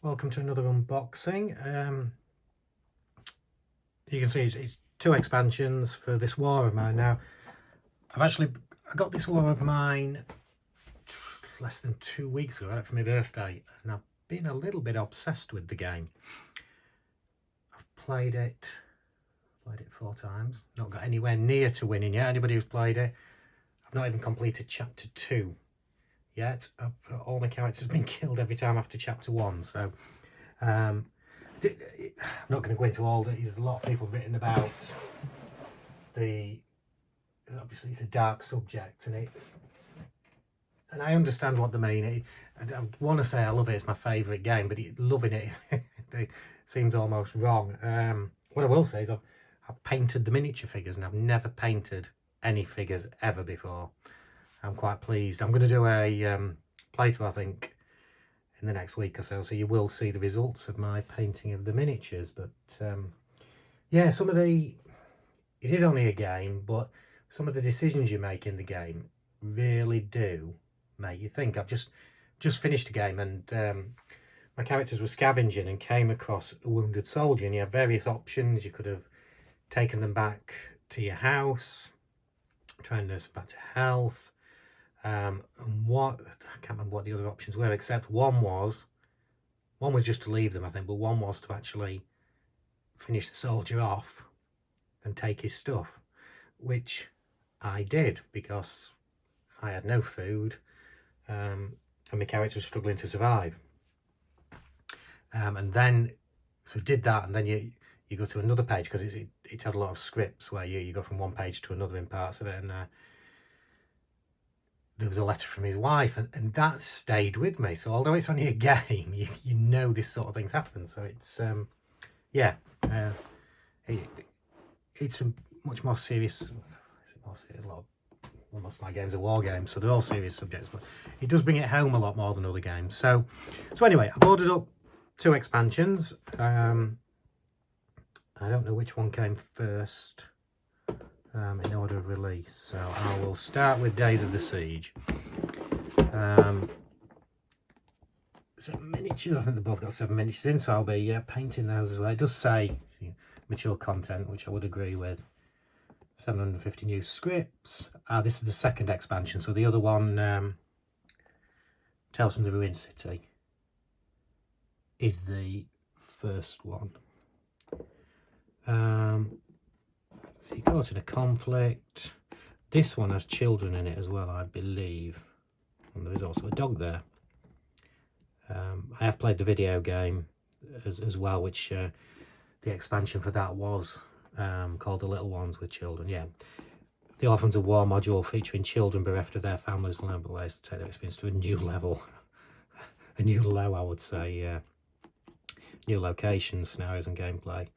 Welcome to another unboxing. You can see it's two expansions for this war of mine. Now, I got this war of mine less than 2 weeks ago, right, for my birthday, and I've been a little bit obsessed with the game. I've played it 4 times, not got anywhere near to winning yet. Anybody who's played it, I've not even completed chapter 2 yet. All my characters have been killed every time after chapter 1, so I'm not going to go into all that. There's a lot of people written about obviously it's a dark subject, and I understand what they mean. I want to say I love it, it's my favourite game, but loving it it seems almost wrong. What I will say is I've painted the miniature figures, and I've never painted any figures ever before. I'm quite pleased. I'm going to do a playthrough, I think, in the next week or so you will see the results of my painting of the miniatures. But yeah, it is only a game, but some of the decisions you make in the game really do make you think. I've just finished a game, and my characters were scavenging and came across a wounded soldier, and you have various options. You could have taken them back to your house, trying to nurse them back to health. And I can't remember what the other options were, except one was just to leave them, I think, but one was to actually finish the soldier off and take his stuff, which I did because I had no food, and my character was struggling to survive. And then, so did that, and then you go to another page, because it has a lot of scripts where you go from one page to another in parts of it, and there was a letter from his wife, and that stayed with me. So although it's only a game, you know this sort of things happen. So it's yeah, it's a much more serious. Most of my games are war games, so they're all serious subjects, but it does bring it home a lot more than other games. So anyway, I've ordered up 2 expansions. I don't know which one came first in order of release, so I will start with Days of the Siege. Seven miniatures, I think they've both got 7 miniatures in, so I'll be painting those as well. It does say mature content, which I would agree with. 750 new scripts. This is the second expansion, so the other one, Tales from the Ruined City, is the first one. You're caught in a conflict. This one has children in it as well, I believe, and there is also a dog there. I have played the video game as well, which the expansion for that was called The Little Ones with Children. Yeah, the Orphans of War module featuring children bereft of their families and learn ways to take their experience to a new level, a new low, I would say. New locations, scenarios and gameplay.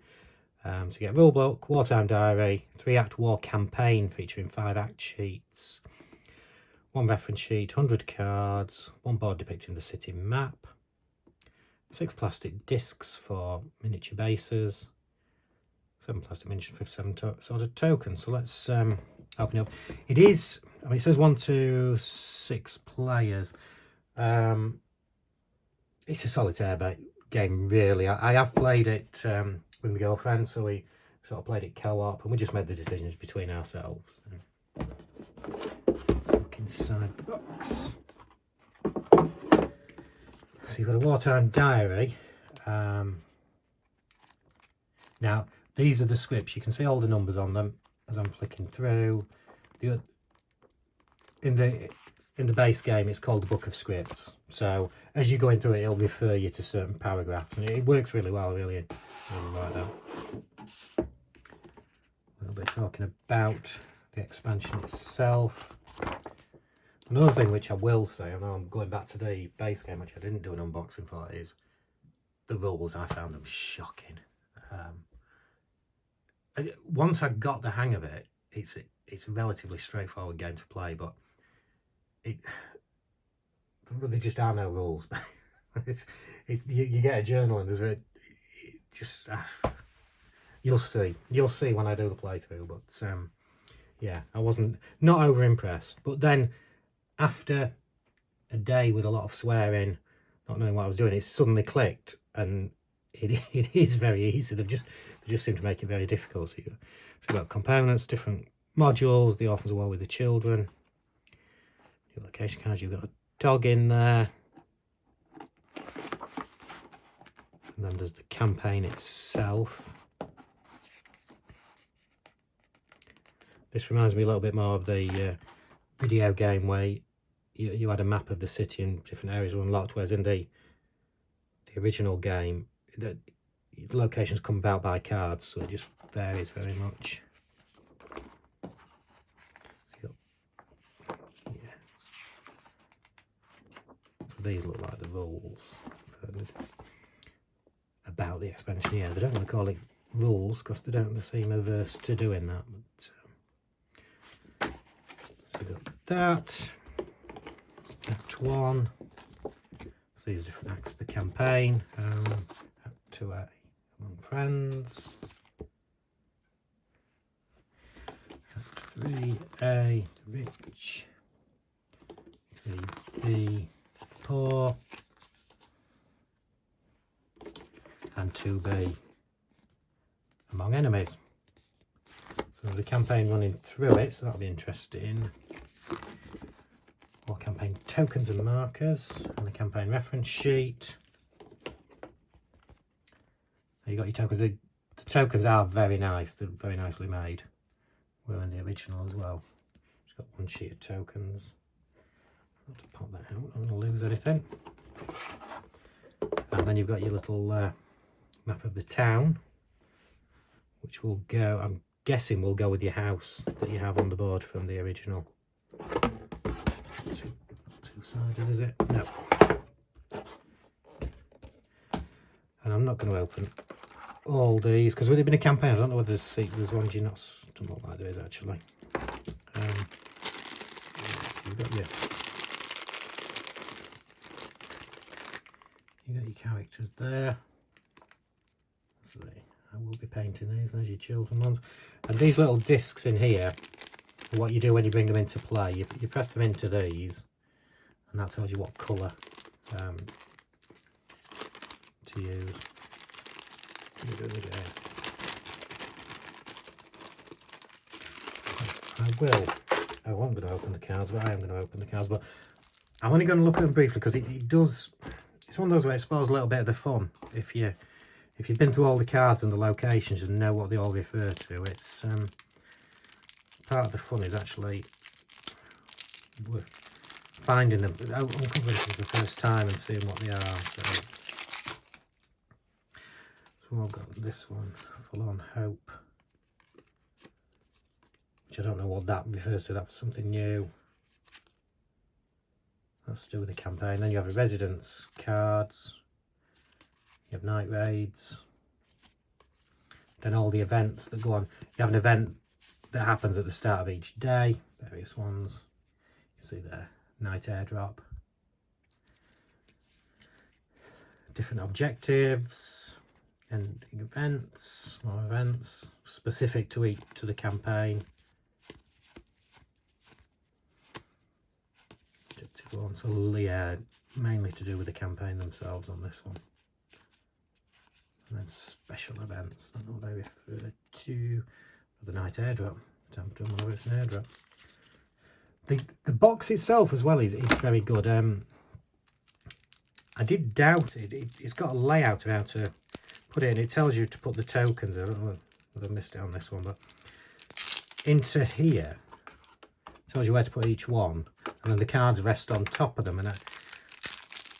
So you get rulebook, wartime diary, 3-act war campaign featuring 5 act sheets, 1 reference sheet, 100 cards, 1 board depicting the city map, 6 plastic discs for miniature bases, 7 plastic miniature, 57 sorted tokens. So let's open it up. It is, I mean, it says 1 to 6 players. It's a solitaire game, really. I have played it with my girlfriend, so we sort of played it co-op, and we just made the decisions between ourselves. Let's look inside the box. So you've got a wartime diary. Now, these are the scripts. You can see all the numbers on them as I'm flicking through. In the base game, it's called the Book of Scripts. So as you're going through it, it'll refer you to certain paragraphs, and it works really well. Really like that. A little bit talking about the expansion itself. Another thing which I will say, I know I'm going back to the base game, which I didn't do an unboxing for, is the rules. I found them shocking. Once I got the hang of it, it's a relatively straightforward game to play, but there just are no rules. You get a journal, and there's you'll see when I do the playthrough. But yeah, I wasn't not over impressed. But then after a day with a lot of swearing, not knowing what I was doing, it suddenly clicked, and it is very easy. They just seem to make it very difficult. So you've got components, different modules, the orphans are well with the children, your location cards, you've got a dog in there, and then there's the campaign itself. This reminds me a little bit more of the video game where you had a map of the city and different areas were unlocked, whereas in the original game, the locations come about by cards, so it just varies very much. Yeah. So these look like the rules about the expansion. Yeah, they don't want to call it rules because they don't seem averse to doing that. But, so we've got that. Act 1. So these different acts of the campaign. Act 2A, among friends. Act 3A, rich. 3B, poor. And 2B, among enemies. So there's a campaign running through it, so that'll be interesting. More campaign tokens and markers, and a campaign reference sheet. There you got your tokens. The tokens are very nice, they're very nicely made. We're in the original as well. Just got one sheet of tokens. Not to pop that out, I don't want to lose anything. And then you've got your little map of the town, which will go, I'm guessing will go with your house that you have on the board from the original. Two-sided, is it? No. And I'm not going to open all these because with it being a campaign, I don't know whether there's ones you're not, don't look like there is actually. So you've got your characters there. So I will be painting these. There's your children ones. And these little discs in here, what you do when you bring them into play, you press them into these, and that tells you what colour to use. I will. Oh, I'm going to open the cards, but I am going to open the cards. But I'm only going to look at them briefly because it does. It's one of those where it spoils a little bit of the fun if you've been through all the cards and the locations and know what they all refer to. It's part of the fun is actually finding them, uncovering them for the first time and seeing what they are. So I've got this one, Full On Hope, which I don't know what that refers to. That's something new. That's to do with the campaign. Then you have the residence cards. You have night raids. Then all the events that go on. You have an event that happens at the start of each day. Various ones. You see there, night airdrop. Different objectives. And events, more events specific to the campaign. Objective 1, so yeah, mainly to do with the campaign themselves on this one. And then special events, I don't know what they refer to. The night airdrop. Don't know it's an airdrop. The box itself as well is very good. I did doubt it. It's got a layout of how to put it in. It tells you to put the tokens. I don't know whether I missed it on this one, but into here it tells you where to put each one, and then the cards rest on top of them. And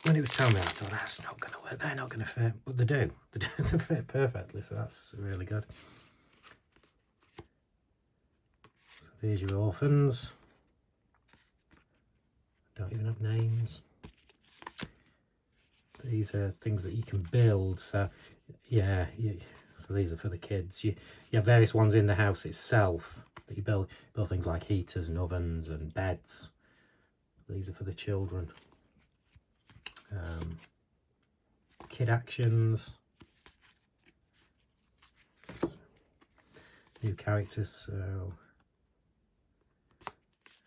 when it was telling me, I thought that's not going to work. They're not going to fit, but they do. They fit perfectly, so that's really good. So there's your orphans. Don't even have names. These are things that you can build. So yeah, so these are for the kids. You have various ones in the house itself that you build things like heaters and ovens and beds. These are for the children. Kid actions. New characters. So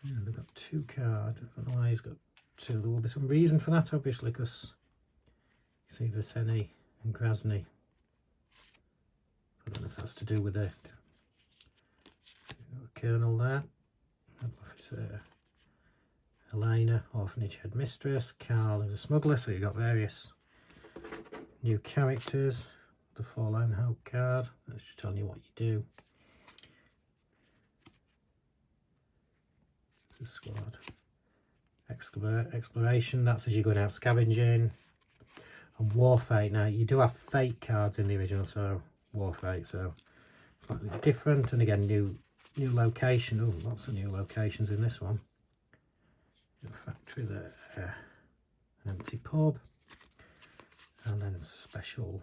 yeah, they've got 2 cards. I don't know why he's got 2. There will be some reason for that, obviously, because see Verseny and Krasny. I don't know if that's to do with the colonel there. Officer Elena, orphanage headmistress. Carl is a smuggler, so you've got various new characters. The Forlorn Hope card, that's just telling you what you do. The squad. Exploration, that's as you're going out scavenging. And War Fate, now you do have fate cards in the original, so War Fate, so slightly different. And again, new location. Oh, lots of new locations in this one. A factory there, an empty pub, and then special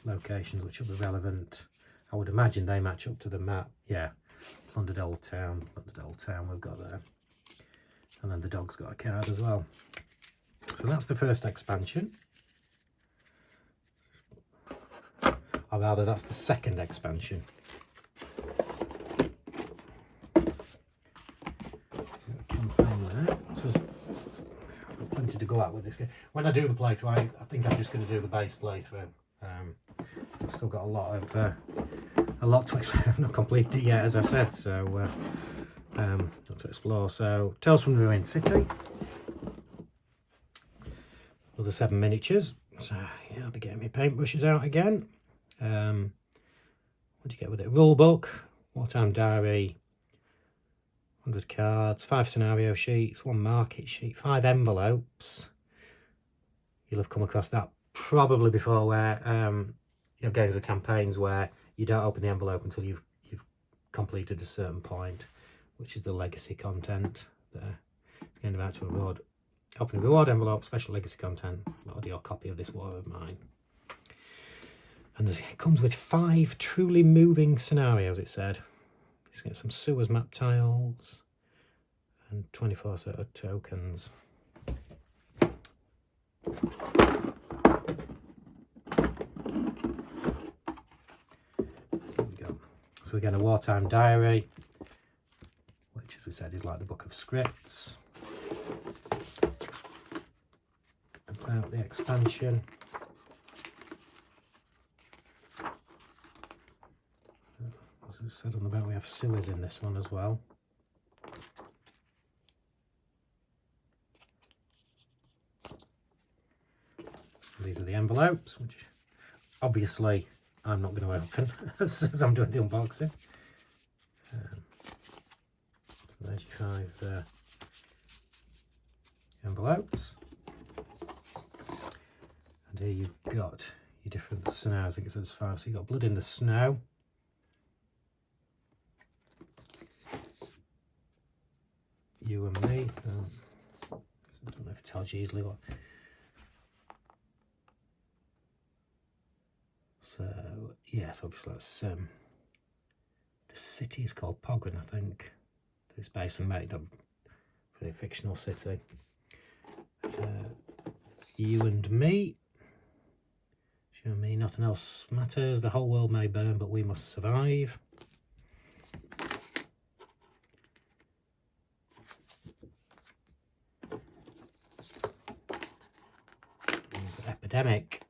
locations which will be relevant. I would imagine they match up to the map. Yeah, Plundered Old Town we've got there. And then the dog's got a card as well. So that's the first expansion. Or rather, that's the second expansion. Campaign there. So I've got plenty to go at with this game. When I do the playthrough, I think I'm just going to do the base playthrough. I've still got a lot to explore. I've not completed it yet, as I said, so lot to explore. So Tales from the Ruined City, another 7 miniatures. So yeah, I'll be getting my paintbrushes out again. What do you get with it? Rule book, wartime diary, 100 cards, 5 scenario sheets, 1 market sheet, 5 envelopes. You'll have come across that probably before, where you have games with campaigns where you don't open the envelope until you've completed a certain point, which is the legacy content there. Getting about to reward. Open a reward envelope, special legacy content, audio copy of this War of Mine. And it comes with 5 truly moving scenarios, it said. Just get some sewers map tiles and 24 set of tokens. So we get a wartime diary, which, as we said, is like the book of scripts. About the expansion. As we said on the back, we have sewers in this one as well. These are the envelopes, which obviously I'm not going to open as I'm doing the unboxing. So there's your 5 envelopes. And here you've got your different snows. I think it says 5. So you've got Blood in the Snow. You and Me. I don't know if it tells you easily what. So yes, obviously that's the city is called Pogren, I think. It's based on made up for a fictional city. You and Me. You and Me, nothing else matters. The whole world may burn, but we must survive. Epidemic.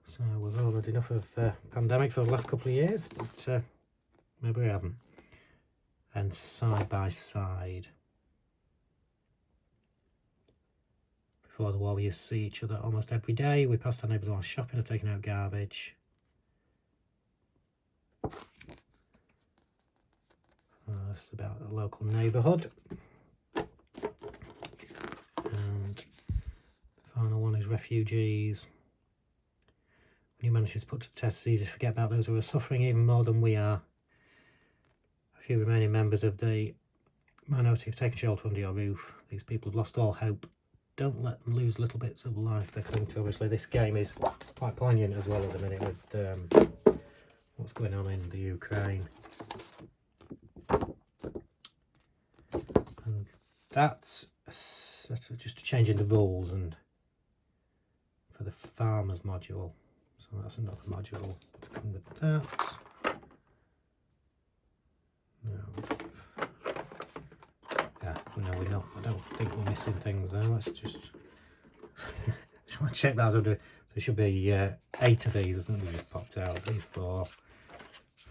So we've all had enough of pandemics over the last couple of years, but maybe we haven't. And Side by Side. Before the war, we used to see each other almost every day. We passed our neighbours while shopping or taking out garbage. This is about a local neighbourhood. And the final one is refugees. When you manage to put to the test, it's easy to forget about those who are suffering even more than we are. A few remaining members of the minority have taken shelter under your roof. These people have lost all hope. Don't let them lose little bits of life they cling to. Obviously, this game is quite poignant as well at the minute with what's going on in the Ukraine. And that's just a change in the rules and for the farmers module. So that's another module to come with that. Now, yeah, no, we're not. I don't think we're missing things though. Let's just just want to check that as I'm doing. So there should be 8 of these. I think we just popped out. 3, 4,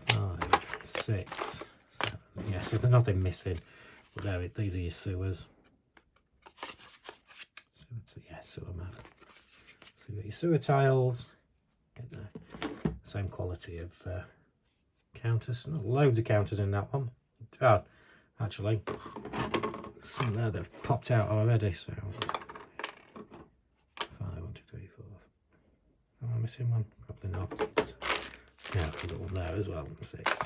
5, 6, 7. Yeah, so there's nothing missing. But there, these are your sewers. Yeah, sewer map. So you've got your sewer tiles. Get the same quality of counters. Not loads of counters in that one. Oh, actually, some there that have popped out already. So 5, 1, 2, 3, 4. Am I missing one? Probably not. Yeah, there's a little one there as well. 6.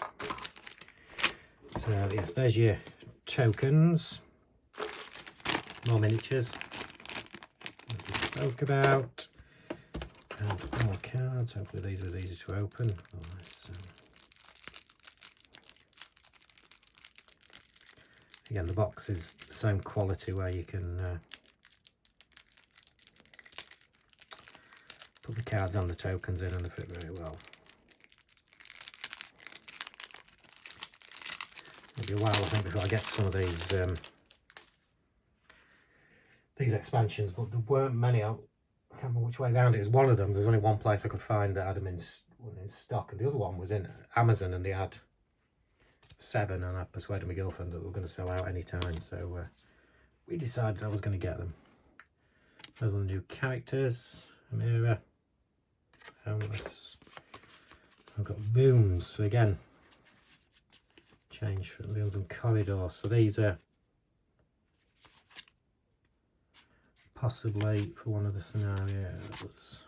So yes, there's your tokens. More miniatures. As we spoke about. And more cards. Hopefully these are easy to open. Again, the box is the same quality where you can put the cards and the tokens in and they fit very well. It'll be a while, I think, before I get some of these expansions, but there weren't many. I can't remember which way around it is. One of them, there was only one place I could find that had them in stock, and the other one was in Amazon, and they had 7, and I persuaded my girlfriend that they were going to sell out any time, so we decided I was going to get them. Those are the new characters. Amira, Homeless. I've got rooms, so again, change from rooms and corridors. So these are possibly for one of the scenarios.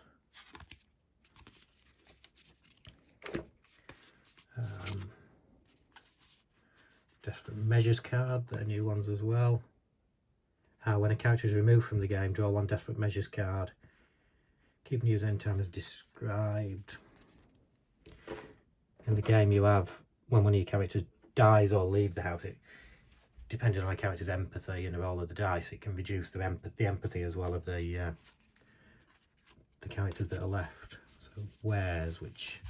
Desperate Measures card, they're new ones as well. When a character is removed from the game, draw 1 Desperate Measures card. Keep and use anytime as described. In the game you have, when one of your characters dies or leaves the house, it, depending on the character's empathy and the roll of the dice, it can reduce the empathy as well of the characters that are left. So wares, which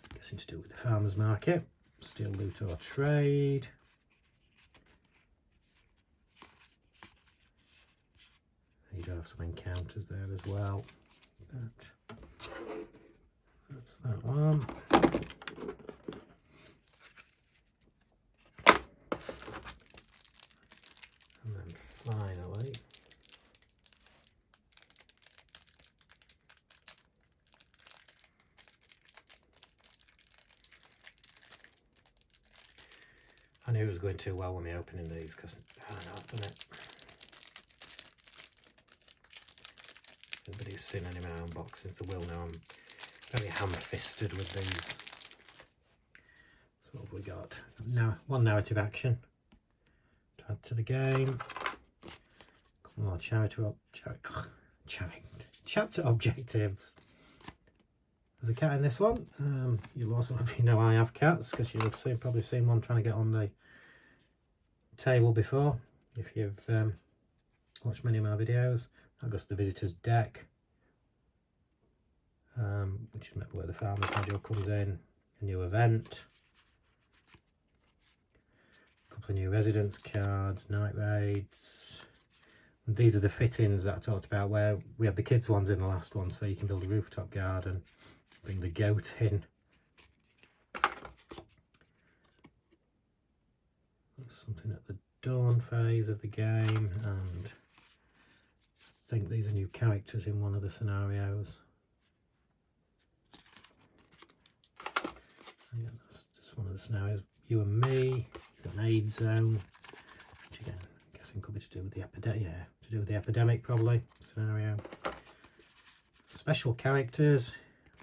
I'm guessing to do with the farmer's market. Steal, loot or trade. You do have some encounters there as well. That's that one. And then finally, I knew it was going too well when we opening these because I don't open it. Anybody who's seen any of my unboxings, they will know I'm very ham-fisted with these. So what have we got? Now, 1 narrative action to add to the game. A couple more chapter objectives. There's a cat in this one. You'll also, if you know, I have cats because you'll have probably seen one trying to get on the table before. If you've watched many of my videos. That goes to the visitor's deck, which is where the farmer's module comes in. A new event, a couple of new residence cards, night raids. And these are the fittings that I talked about, where we had the kids ones in the last one, so you can build a rooftop garden, bring the goat in. That's something at the dawn phase of the game, and I think these are new characters in one of the scenarios. And yeah, that's just one of the scenarios. You and me, the maid zone, which again, I'm guessing could be to do with the epidemic. Yeah, to do with the epidemic probably scenario. Special characters,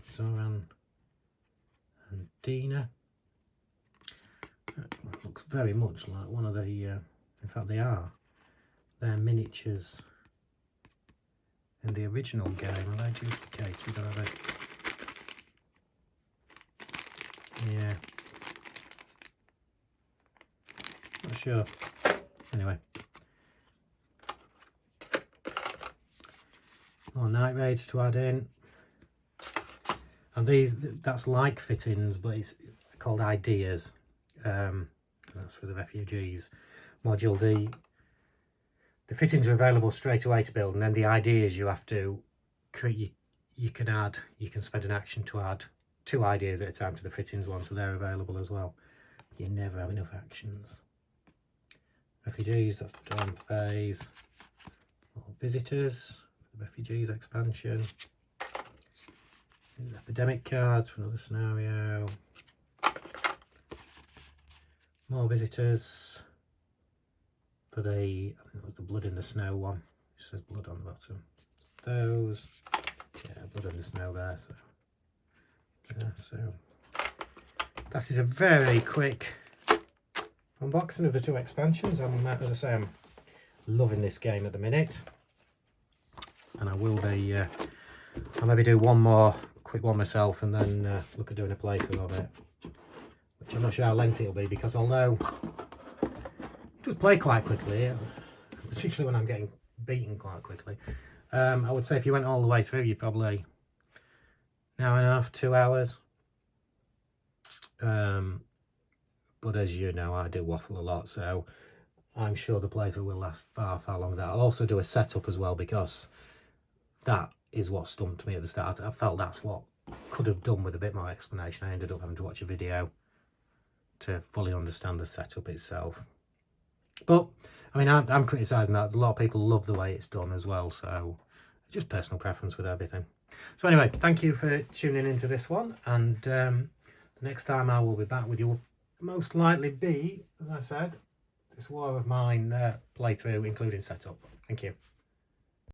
Zoran and Dina. That looks very much like one of the. In fact, they are. They're miniatures. In the original game, are they duplicated? Are they? Yeah. Not sure. Anyway. More night raids to add in. And these, that's like fittings, but it's called ideas. That's for the refugees module. The fittings are available straight away to build, and then the ideas you have to create, you can spend an action to add 2 ideas at a time to the fittings one, so they're available as well. You never have enough actions. Refugees, that's the dawn phase. More visitors, refugees expansion. Epidemic cards for another scenario. More visitors for the, I think it was the blood in the snow one. It says blood on the bottom. It's those. Yeah, blood in the snow there. So, yeah, so that is a very quick unboxing of the 2 expansions. As I say, I'm loving this game at the minute, and I will be. I'll maybe do one more quick one myself, and then look at doing a playthrough of it, which I'm not sure how lengthy it'll be, because although it does play quite quickly, particularly when I'm getting beaten quite quickly, I would say if you went all the way through, you're probably an hour and a half, 2 hours. But as you know, I do waffle a lot, so I'm sure the playthrough will last far, far longer than that. I'll also do a setup as well, because that is what stumped me at the start. I felt that's what could have done with a bit more explanation. I ended up having to watch a video to fully understand the setup itself. But, I mean, I'm criticising that. A lot of people love the way it's done as well, so just personal preference with everything. So anyway, thank you for tuning into this one, and the next time I will be back with you will most likely be, as I said, this War of Mine playthrough, including setup. Thank you.